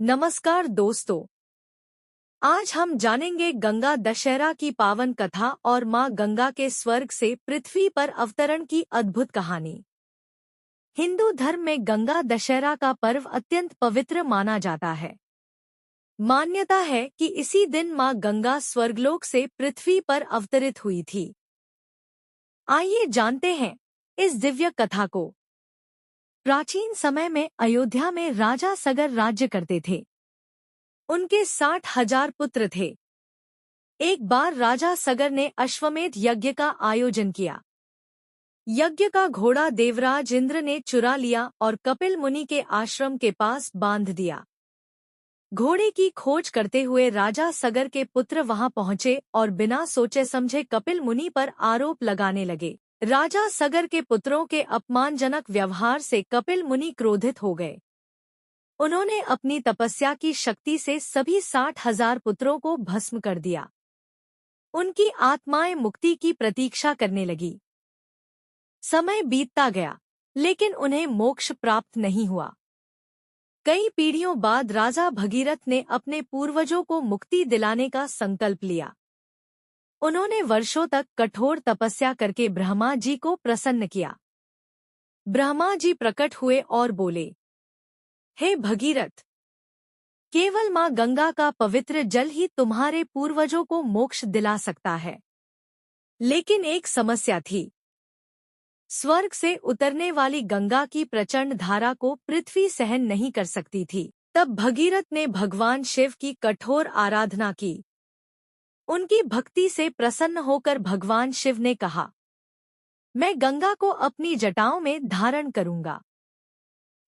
नमस्कार दोस्तों, आज हम जानेंगे गंगा दशहरा की पावन कथा और मां गंगा के स्वर्ग से पृथ्वी पर अवतरण की अद्भुत कहानी। हिंदू धर्म में गंगा दशहरा का पर्व अत्यंत पवित्र माना जाता है। मान्यता है कि इसी दिन मां गंगा स्वर्गलोक से पृथ्वी पर अवतरित हुई थी। आइए जानते हैं इस दिव्य कथा को। प्राचीन समय में अयोध्या में राजा सगर राज्य करते थे। उनके 60,000 पुत्र थे। एक बार राजा सगर ने अश्वमेध यज्ञ का आयोजन किया। यज्ञ का घोड़ा देवराज इंद्र ने चुरा लिया और कपिल मुनि के आश्रम के पास बांध दिया। घोड़े की खोज करते हुए राजा सगर के पुत्र वहां पहुंचे और बिना सोचे समझे कपिल मुनि पर आरोप लगाने लगे। राजा सगर के पुत्रों के अपमानजनक व्यवहार से कपिल मुनि क्रोधित हो गए। उन्होंने अपनी तपस्या की शक्ति से सभी 60,000 पुत्रों को भस्म कर दिया। उनकी आत्माएं मुक्ति की प्रतीक्षा करने लगी। समय बीतता गया, लेकिन उन्हें मोक्ष प्राप्त नहीं हुआ। कई पीढ़ियों बाद राजा भगीरथ ने अपने पूर्वजों को मुक्ति दिलाने का संकल्प लिया। उन्होंने वर्षों तक कठोर तपस्या करके ब्रह्मा जी को प्रसन्न किया। ब्रह्मा जी प्रकट हुए और बोले, हे भगीरथ, केवल मां गंगा का पवित्र जल ही तुम्हारे पूर्वजों को मोक्ष दिला सकता है। लेकिन एक समस्या थी। स्वर्ग से उतरने वाली गंगा की प्रचंड धारा को पृथ्वी सहन नहीं कर सकती थी। तब भगीरथ ने भगवान शिव की कठोर आराधना की। उनकी भक्ति से प्रसन्न होकर भगवान शिव ने कहा, मैं गंगा को अपनी जटाओं में धारण करूंगा।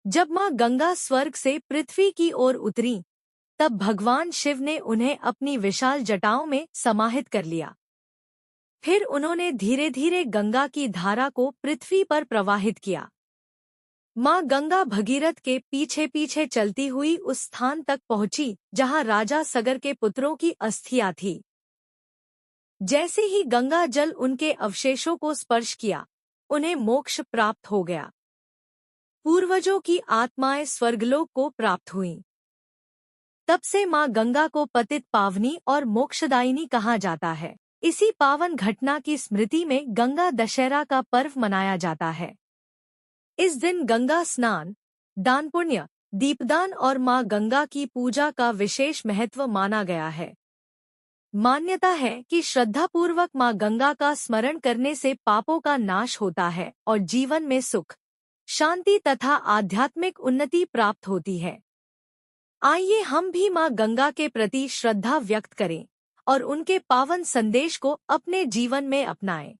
जब मां गंगा स्वर्ग से पृथ्वी की ओर उतरी, तब भगवान शिव ने उन्हें अपनी विशाल जटाओं में समाहित कर लिया। फिर उन्होंने धीरे धीरे गंगा की धारा को पृथ्वी पर प्रवाहित किया। मां गंगा भगीरथ के पीछे पीछे चलती हुई उस स्थान तक पहुंची जहां राजा सगर के पुत्रों की अस्थियां थी। जैसे ही गंगा जल उनके अवशेषों को स्पर्श किया, उन्हें मोक्ष प्राप्त हो गया। पूर्वजों की आत्माएं स्वर्गलोक को प्राप्त हुईं। तब से मां गंगा को पतित पावनी और मोक्षदायिनी कहा जाता है। इसी पावन घटना की स्मृति में गंगा दशहरा का पर्व मनाया जाता है। इस दिन गंगा स्नान, दान पुण्य, दीपदान और मां गंगा की पूजा का विशेष महत्व माना गया है। मान्यता है कि श्रद्धापूर्वक मां गंगा का स्मरण करने से पापों का नाश होता है और जीवन में सुख, शांति तथा आध्यात्मिक उन्नति प्राप्त होती है। आइए हम भी मां गंगा के प्रति श्रद्धा व्यक्त करें और उनके पावन संदेश को अपने जीवन में अपनाएं।